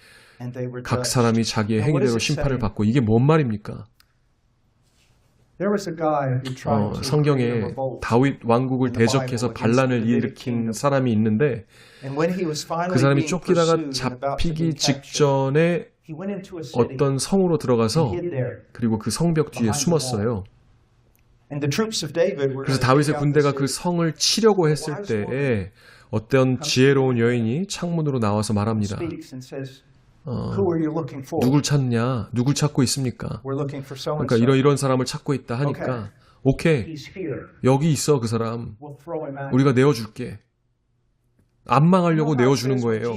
각 사람이 자기의 행위대로 심판을 받고 이게 뭔 말입니까? 성경에 다윗 왕국을 대적해서 반란을 일으킨 사람이 있는데 그 사람이 쫓기다가 잡히기 직전에 어떤 성으로 들어가서 그리고 그 성벽 뒤에 숨었어요. 그래서 다윗의 군대가 그 성을 치려고 했을 때에 어떤 지혜로운 여인이 창문으로 나와서 말합니다. 누굴 찾냐? 누굴 찾고 있습니까? 그러니까 이런 사람을 찾고 있다 하니까 오케이, 여기 있어 그 사람. 우리가 내어줄게. 안 망하려고 내어주는 거예요.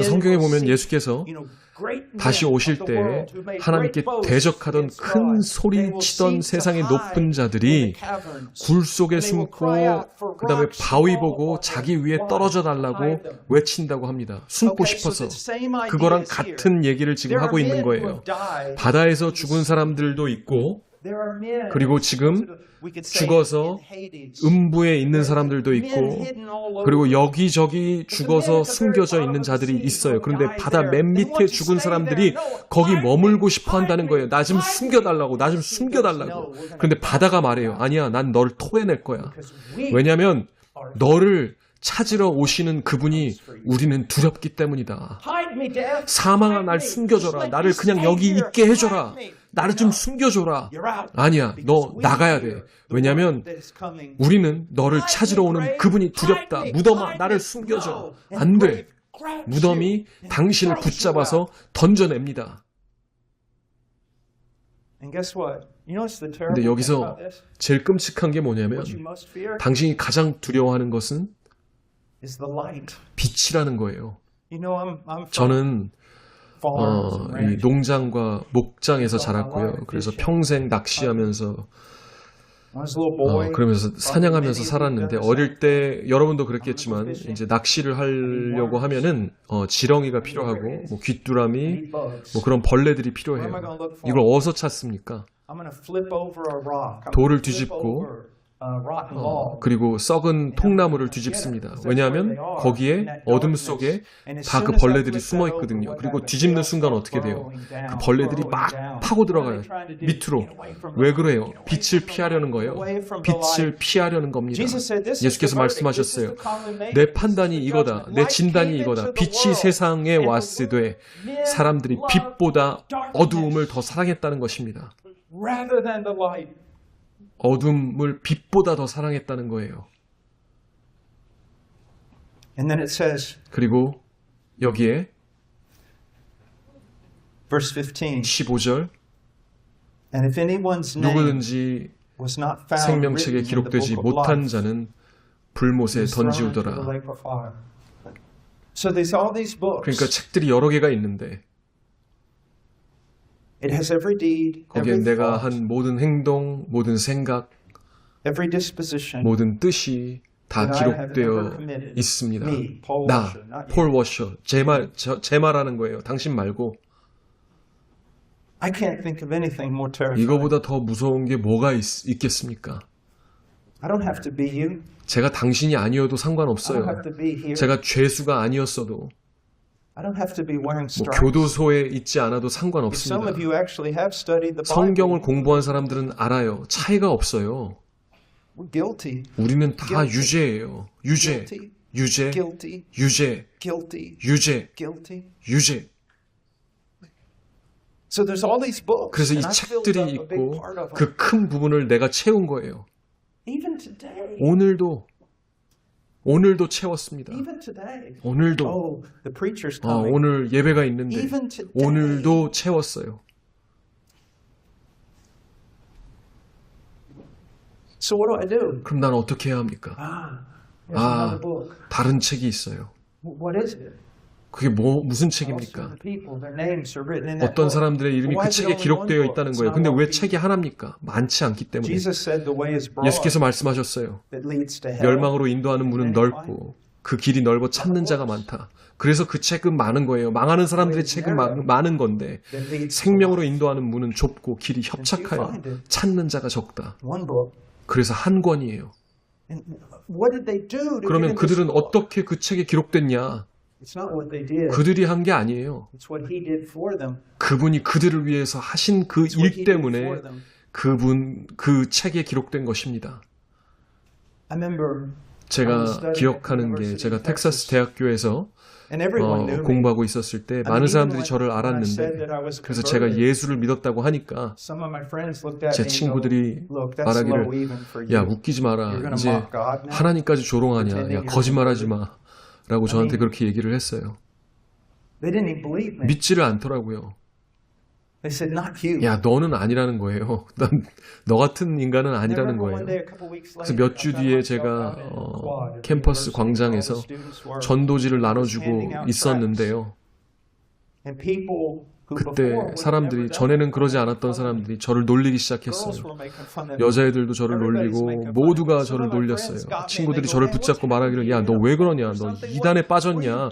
성경에 보면 예수께서 다시 오실 때 하나님께 대적하던 큰 소리 치던 세상의 높은 자들이 굴 속에 숨고 그 다음에 바위 보고 자기 위에 떨어져 달라고 외친다고 합니다. 숨고 싶어서. 그거랑 같은 얘기를 지금 하고 있는 거예요. 바다에서 죽은 사람들도 있고 그리고 지금 죽어서 음부에 있는 사람들도 있고 그리고 여기저기 죽어서 숨겨져 있는 자들이 있어요. 그런데 바다 맨 밑에 죽은 사람들이 거기 머물고 싶어 한다는 거예요. 나 좀 숨겨달라고, 나 좀 숨겨달라고. 그런데 바다가 말해요. 아니야, 난 너를 토해낼 거야. 왜냐하면 너를 찾으러 오시는 그분이 우리는 두렵기 때문이다. 사망아, 날 숨겨줘라. 나를 그냥 여기 있게 해줘라. 나를 좀 숨겨줘라. 아니야, 너 나가야 돼. 왜냐하면 우리는 너를 찾으러 오는 그분이 두렵다. 무덤아, 나를 숨겨줘. 안 돼. 무덤이 당신을 붙잡아서 던져냅니다. 근데 여기서 제일 끔찍한 게 뭐냐면 당신이 가장 두려워하는 것은 빛이라는 거예요. 저는 이 농장과 목장에서 자랐고요. 그래서 평생 낚시하면서 그러면서 사냥하면서 살았는데 어릴 때 여러분도 그랬겠지만 이제 낚시를 하려고 하면은 지렁이가 필요하고 뭐 귀뚜라미 뭐 그런 벌레들이 필요해요. 이걸 어디서 찾습니까? 돌을 뒤집고 그리고 썩은 통나무를 뒤집습니다. 왜냐하면 거기에 어둠 속에 다 그 벌레들이 숨어 있거든요. 그리고 뒤집는 순간 어떻게 돼요? 그 벌레들이 막 파고 들어가요. 밑으로. 왜 그래요? 빛을 피하려는 거예요. 빛을 피하려는 겁니다. 예수께서 말씀하셨어요. 내 판단이 이거다. 내 진단이 이거다. 빛이 세상에 왔으되 사람들이 빛보다 어두움을 더 사랑했다는 것입니다. 어둠을 빛보다 더 사랑했다는 거예요. 그리고 여기에 15절 누구든지 생명책에 기록되지 못한 자는 불못에 던지우더라. 그러니까 책들이 여러 개가 있는데 거기에 내가 한 모든 행동, 모든 생각, 모든 뜻이 다 기록되어 있습니다. 나, 폴 워셔, 제 말하는 거예요. 당신 말고. I can't think of anything more terrifying. 이거보다 더 무서운 게 뭐가 있겠습니까? I don't have to be you. 제가 당신이 아니어도 I don't 상관없어요. have to be here. 제가 죄수가 아니었어도 I don't have to be wearing 뭐 stripes. 교도소에 있지 않아도 Some 상관없습니다. of you actually have studied the 성경을 Bible. 공부한 사람들은 알아요. 차이가 없어요. We're guilty. 우리는 다 유죄예요. 유죄, Guilty. 유죄, Guilty. 유죄, Guilty. 유죄, Guilty. 유죄. So there's all these books. 그래서 이 and I filled 책들이 up a big 있고 part of them. 그 큰 부분을 내가 채운 거예요. Even today. 오늘도 채웠습니다. Even today. 오늘도 Oh, the preacher's coming. 오늘 예배가 있는데 Even today. 오늘도 채웠어요. So what do I do? 그럼 난 어떻게 해야 합니까? There's another book. 다른 책이 있어요. What is it? 그게 무슨 Most of 책입니까? the people, their names are written in that 어떤 book. 사람들의 이름이 Why 그 is it 책에 only 기록되어 one book? 있다는 It's 거예요. not 근데 one 왜 book. 책이 하나입니까? 많지 않기 때문에. Jesus said the way is broad 예수께서 말씀하셨어요. that leads to hell. 멸망으로 인도하는 문은 넓고 그 길이 넓어 찾는 자가 많다. 그래서 그 책은 많은 거예요. 망하는 사람들의 책은 많은 건데 that leads to 생명으로 life. 인도하는 문은 좁고 길이 협착하여 찾는 자가 적다. One book. 그래서 한 권이에요. And what did they do to get 그러면 in this 그들은 book? 어떻게 그 책에 기록됐냐? It's not what they did. 그들이 한 게 아니에요. It's what he did for them. 그분이 그들을 위해서 하신 그 It's what 일 he did 때문에 for them. 그 책에 기록된 것입니다. I remember 제가 기억하는 게 제가 텍사스 대학교에서 and everyone knew me. 공부하고 있을 때 많은 사람들이 저를 알았는데 그래서 제가 예수를 믿었다고 하니까 Some of my friends looked at 제 me and go, 친구들이 Look, that's low 말하기를 even for 야 you. 웃기지 마라 You're gonna 이제 mock God now? 하나님까지 조롱하냐 야 Pretending you're 거짓말하지 마 라고 저한테 I mean, 그렇게 얘기를 했어요. They didn't even believe me. 믿지를 않더라고요. They said, not you. 야 너는 아니라는 거예요. 너 같은 인간은 And I 아니라는 remember 거예요. one day, a couple weeks 그래서 later, 몇 I 주 found 뒤에 myself 제가 out in the quad at the 캠퍼스 university where all the 광장에서 students were 전도지를 나눠주고 handing out 있었는데요. And people who 그때 before would 사람들이 never 전에는 done 그러지 that 않았던 would 사람들이 저를 놀리기 Girls 시작했어요. were making fun of me. 여자애들도 저를 Everybody's 놀리고 making fun 모두가 of me. 저를 Some of my 놀렸어요. friends got me and 친구들이 they 저를 go, "Hey, 붙잡고 what's 말하기를 야 너 왜 그러냐 너 이단에 빠졌냐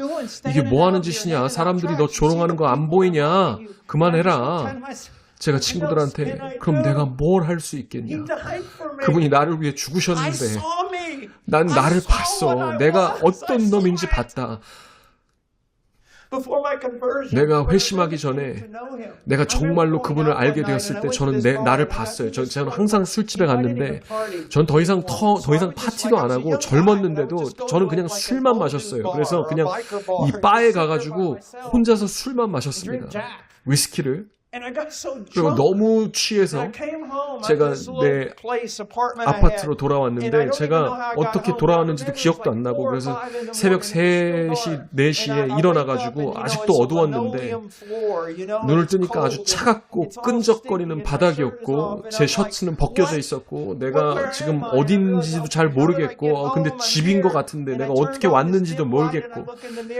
이게 뭐 하는 짓이냐 사람들이 너 조롱하는 거 안 보이냐 그만해라. 제가 친구들한테 그럼 내가 뭘 할 수 있겠냐 그분이 나를 위해 죽으셨는데 난 나를 봤어. 내가 어떤 놈인지 봤다. 내가 회심하기 전에 내가 정말로 그분을 알게 되었을 때 저는 나를 봤어요. 저는 항상 술집에 갔는데 전 더 이상 파티도 안 하고 젊었는데도 저는 그냥 술만 마셨어요. 그래서 그냥 이 바에 가가지고 혼자서 술만 마셨습니다. 위스키를. 그리고 너무 취해서 제가 내 아파트로 돌아왔는데 제가 어떻게 돌아왔는지도 기억도 안 나고 그래서 새벽 3시, 4시에 일어나가지고 아직도 어두웠는데 눈을 뜨니까 아주 차갑고 끈적거리는 바닥이었고 제 셔츠는 벗겨져 있었고 내가 지금 어딘지도 잘 모르겠고 근데 집인 것 같은데 내가 어떻게 왔는지도 모르겠고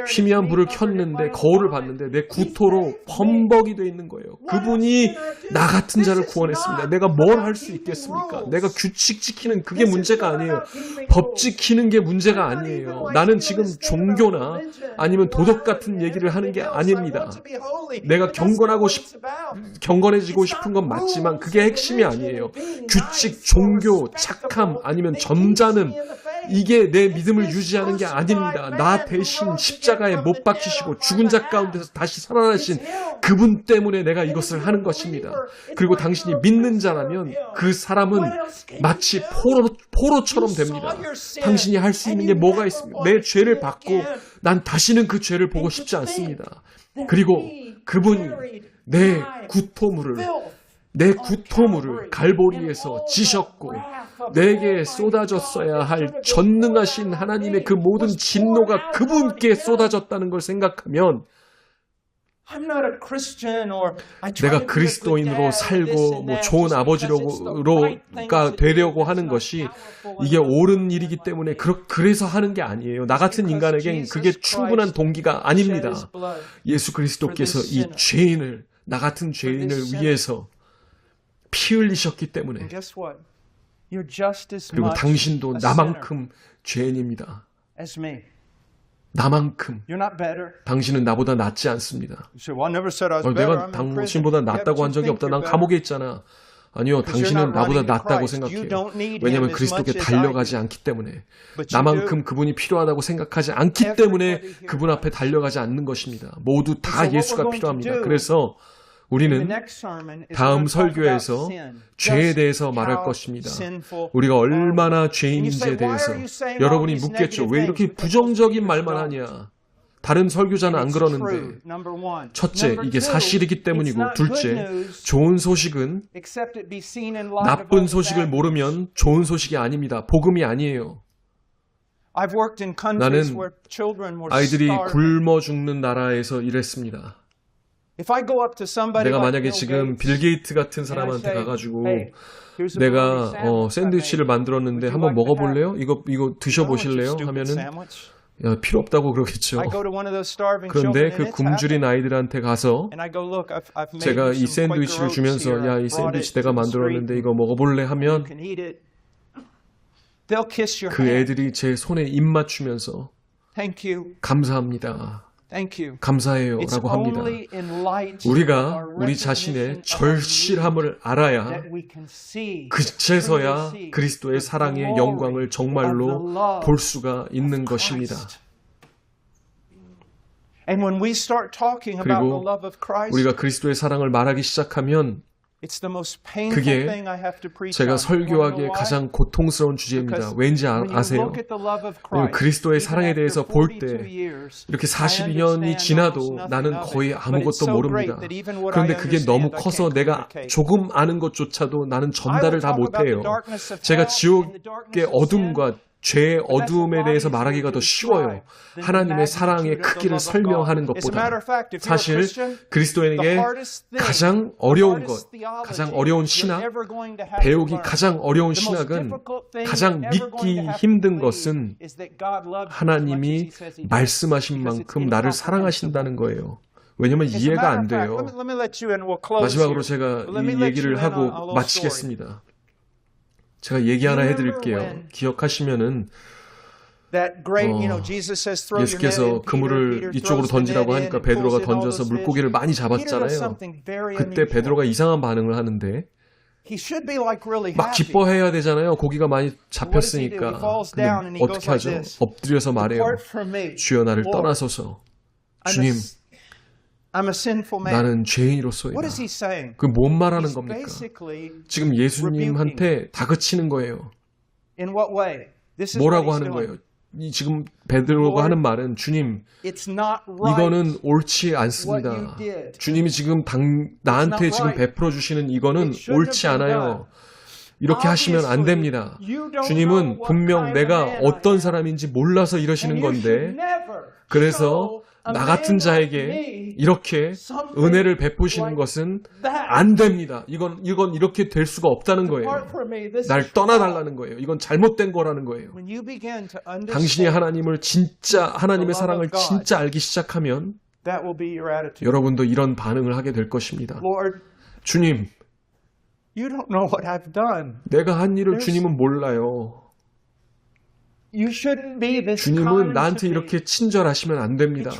희미한 불을 켰는데 거울을 봤는데 내 구토로 범벅이 돼 있는 거예요. 그분이 나 같은 자를 구원했습니다. 내가 뭘 할 수 있겠습니까? 내가 규칙 지키는 그게 문제가 아니에요. 법 지키는 게 문제가 아니에요. 나는 지금 종교나 아니면 도덕 같은 얘기를 하는 게 아닙니다. 내가 경건해지고 싶은 건 맞지만 그게 핵심이 아니에요. 규칙, 종교, 착함 아니면 점잖음 이게 내 믿음을 유지하는 게 아닙니다. 나 대신 십자가에 못 박히시고 죽은 자 가운데서 다시 살아나신 그분 때문에 내가 이것을 하는 것입니다. 그리고 당신이 믿는 자라면 그 사람은 마치 포로처럼 됩니다. 당신이 할 수 있는 게 뭐가 있습니까? 내 죄를 받고 난 다시는 그 죄를 보고 싶지 않습니다. 그리고 그분이 내 구토물을 갈보리에서 지셨고 내게 쏟아졌어야 할 전능하신 하나님의 그 모든 진노가 그분께 쏟아졌다는 걸 생각하면 내가 그리스도인으로 살고 뭐 좋은 아버지로가 되려고 하는 것이 이게 옳은 일이기 때문에 그래서 하는 게 아니에요. 나 같은 인간에겐 그게 충분한 동기가 아닙니다. 예수 그리스도께서 이 나 같은 죄인을 위해서 피 흘리셨기 때문에 You're just as 그리고 much 당신도 a sinner 나만큼 죄인입니다. as me. 나만큼. You're not better. 당신은 나보다 낫지 않습니다. You say, well, I never said I was better. 내가 I'm in prison. 당신보다 Yeah, 낫다고 but 한 you 적이 think 없다. you're 난 better. 감옥에 있잖아. 아니요, Because you're 당신은 not 나보다 running to 낫다고 Christ. You 생각해요. don't need him 왜냐하면 as 그리스도께 much as I 달려가지 do. 않기 때문에. But you 나만큼 do. 그분이 필요하다고 생각하지 않기 때문에 Everybody here 그분 앞에 달려가지 않는 것입니다. 모두 다 so what 예수가 we're going to 필요합니다. do 그래서 The 우리는 next sermon is 다음 we're going to talk about 설교에서 sin. 죄에 Just 대해서 말할 how 것입니다. sinful 우리가 are we? 얼마나 And you 죄인인지에 say, why 대해서 are you saying all 여러분이 these 묻겠죠. negative 왜 이렇게 things? Because most 부정적인 believers 말만 don't. 하냐. 다른 설교자는 안 It's 그러는데. true, number one. 첫째, Number 이게 two, 사실이기 it's 때문이고, not good 둘째, news, 좋은 소식은 except it be seen in light of all 나쁜 the 소식을 bad 모르면 좋은 소식이 아닙니다. 복음이 아니에요. I've worked in countries 나는 where children were 아이들이 starving. 굶어 죽는 나라에서 일했습니다. If I go up to somebody 내가 like 만약에 Bill 지금 Gates, 빌 게이트 같은 and I 사람한테 say, 가가지고 hey, here's a 내가 bologna sandwich I 샌드위치를 made. 만들었는데 Would you 한번 like to 먹어볼래요? have it? 이거 No, it's a 드셔보실래요? stupid 하면은 sandwich. 야, 필요 없다고 그러겠죠. I go to one of those starving children 그런데 and 그 it's 굶주린 happened. 아이들한테 가서 And I go, look, I've made 제가 you 이 some Quaker 샌드위치를 oats 주면서 here. 야, I 이 brought 샌드위치 it 내가 to the street. 만들었는데 이거 먹어볼래 You 하면 can eat it. They'll kiss your 그 hand. 애들이 제 손에 입 맞추면서 Thank you. 감사합니다. Thank you. 감사해요 It's 라고 합니다. only in light of 우리가 our 우리 recognition 자신의 of our 절실함을 need 알아야 that we can see, 그제서야 truly see 그리스도의 the 사랑의 glory 영광을 of 정말로 the love 볼 수가 있는 of 것입니다. Christ. And when we start talking about the 그리고 love of Christ, 우리가 그리스도의 사랑을 말하기 시작하면 it's the most painful 그게 thing I have to preach 제가 on. You wanna know 설교하기에 why? 가장 고통스러운 주제입니다. Because 왠지 when you 아세요? look at the love of 왜냐면 Christ, 그리스도의 even 사랑에 after 대해서 볼 42 때 years, 이렇게 I 42년이 understand 지나도 almost 나는 nothing of 거의 it. But it's 아무것도 so great 모릅니다. that even what 그런데 I 그게 너무 understand, I 커서 can't 내가 communicate. 조금 아는 것조차도 나는 I 전달을 will 다 talk about the 못해요. darkness of 제가 hell and the 지옥의 darkness of sin. 어둠과 죄의 어두움에 대해서 말하기가 더 쉬워요. 하나님의 사랑의 크기를 설명하는 것보다. 사실 그리스도인에게 가장 어려운 것, 가장 어려운 신학, 배우기 가장 어려운 신학은 가장 믿기 힘든 것은 하나님이 말씀하신 만큼 나를 사랑하신다는 거예요. 왜냐면 이해가 안 돼요. 마지막으로 제가 이 얘기를 하고 마치겠습니다. 제가 얘기 하나 해드릴게요. 기억하시면은 예수께서 그물을 이쪽으로 던지라고 하니까 베드로가 던져서 물고기를 많이 잡았잖아요. 그때 베드로가 이상한 반응을 하는데 막 기뻐해야 되잖아요. 고기가 많이 잡혔으니까. 근데 어떻게 하죠? 엎드려서 말해요. 주여 나를 떠나소서. 주님, 나는 죄인으로서이다. 그 뭔 말하는 겁니까? 지금 예수님한테 다그치는 거예요. 뭐라고 하는 거예요? 지금 베드로가 하는 말은 주님, 이거는 옳지 않습니다. 주님이 지금 나한테 지금 베풀어 주시는 이거는 옳지 않아요. 이렇게 하시면 안 됩니다. 주님은 분명 내가 어떤 사람인지 몰라서 이러시는 건데, 그래서 나 같은 자에게 이렇게 은혜를 베푸시는 것은 안 됩니다. 이건 이렇게 될 수가 없다는 거예요. 날 떠나달라는 거예요. 이건 잘못된 거라는 거예요. 당신이 하나님을 진짜, 하나님의 사랑을 진짜 알기 시작하면 여러분도 이런 반응을 하게 될 것입니다. 주님, 내가 한 일을 주님은 몰라요. 주님은 나한테 이렇게 친절하시면 안 됩니다.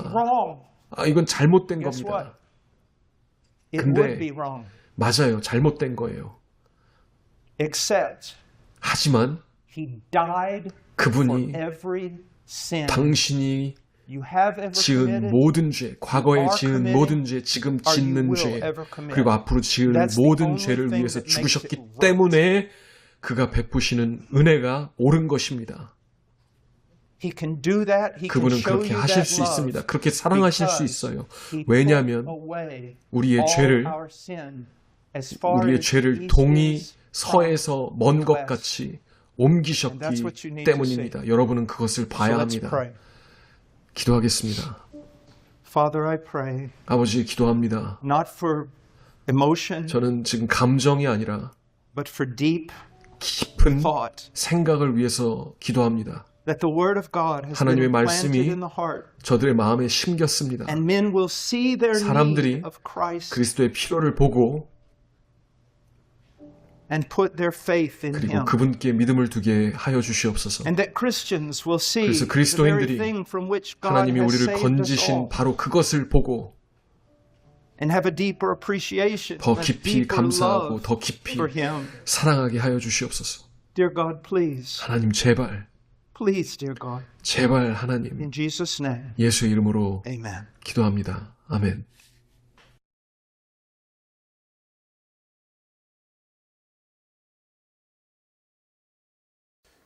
이건 잘못된 겁니다. 근데 맞아요. 잘못된 거예요. 하지만 그분이 당신이 지은 모든 죄, 과거에 지은 모든 죄, 지금 짓는 죄, 그리고 앞으로 지을 모든 죄를 위해서 죽으셨기 때문에 그가 베푸시는 은혜가 옳은 것입니다. 그분은 그렇게 하실 수 있습니다. 그렇게 사랑하실 수 있어요. 왜냐하면 우리의 죄를 동이 서에서 먼 것 같이 옮기셨기 때문입니다. 여러분은 그것을 봐야 합니다. 기도하겠습니다. 아버지, 기도합니다. 저는 지금 감정이 아니라 깊은 생각을 위해서 기도합니다. 하나님의 말씀이 저들의 마음에 심겼습니다. 사람들이 그리스도의 필요를 보고 and put their faith in 그리고 Him. 그분께 믿음을 두게 하여 주시옵소서. And that Christians will see 그래서 the 그리스도인들이 very thing from which God 하나님이 has 우리를 saved us all, 건지신 바로 그것을 보고 and have a deeper appreciation, 더 a 깊이 deeper 감사하고 love 더 깊이 for Him. 사랑하게 하여 주시옵소서. Dear God, please, 하나님 제발, please, dear God, 제발 하나님 in Jesus' name, 예수의 이름으로 amen. 기도합니다. 아멘.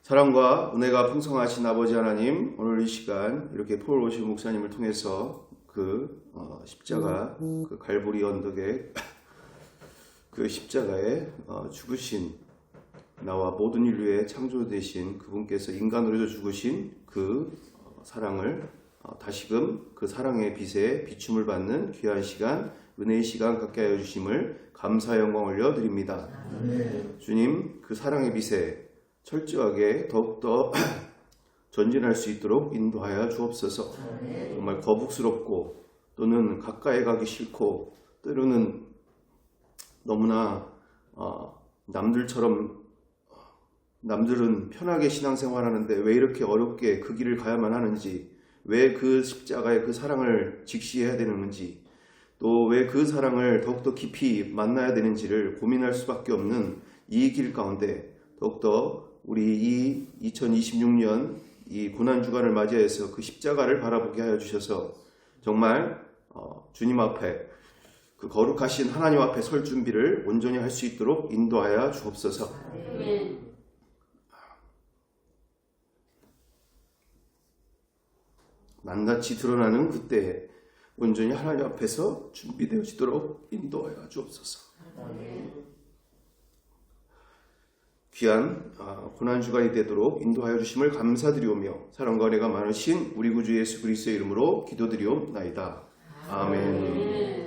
사랑과 은혜가 풍성하신 아버지 하나님, 오늘 이 시간 이렇게 폴 오실 목사님을 통해서 그 십자가, 그 갈보리 언덕에 그 십자가에 죽으신 나와 모든 인류의 창조되신 그분께서 인간으로 죽으신 그 사랑을 다시금 그 사랑의 빛에 비춤을 받는 귀한 시간, 은혜의 시간 갖게 하여 주심을 감사 영광 올려드립니다. 주님, 그 사랑의 빛에 철저하게 더욱더 전진할 수 있도록 인도하여 주옵소서. 정말 거북스럽고 또는 가까이 가기 싫고 때로는 너무나 남들은 편하게 신앙생활하는데 왜 이렇게 어렵게 그 길을 가야만 하는지, 왜 그 십자가의 그 사랑을 직시해야 되는지, 또 왜 그 사랑을 더욱더 깊이 만나야 되는지를 고민할 수밖에 없는 이 길 가운데 더욱더 우리 이 2026년 이 고난주간을 맞이해서 그 십자가를 바라보게 하여 주셔서 정말 주님 앞에 그 거룩하신 하나님 앞에 설 준비를 온전히 할 수 있도록 인도하여 주옵소서. 낱낱이 드러나는 그때에 온전히 하나님 앞에서 준비되어지도록 인도하여 주옵소서. 귀한 고난주간이 되도록 인도하여 주심을 감사드리오며 사랑과 은혜가 많으신 우리 구주 예수 그리스도의 이름으로 기도드리옵나이다. 아멘.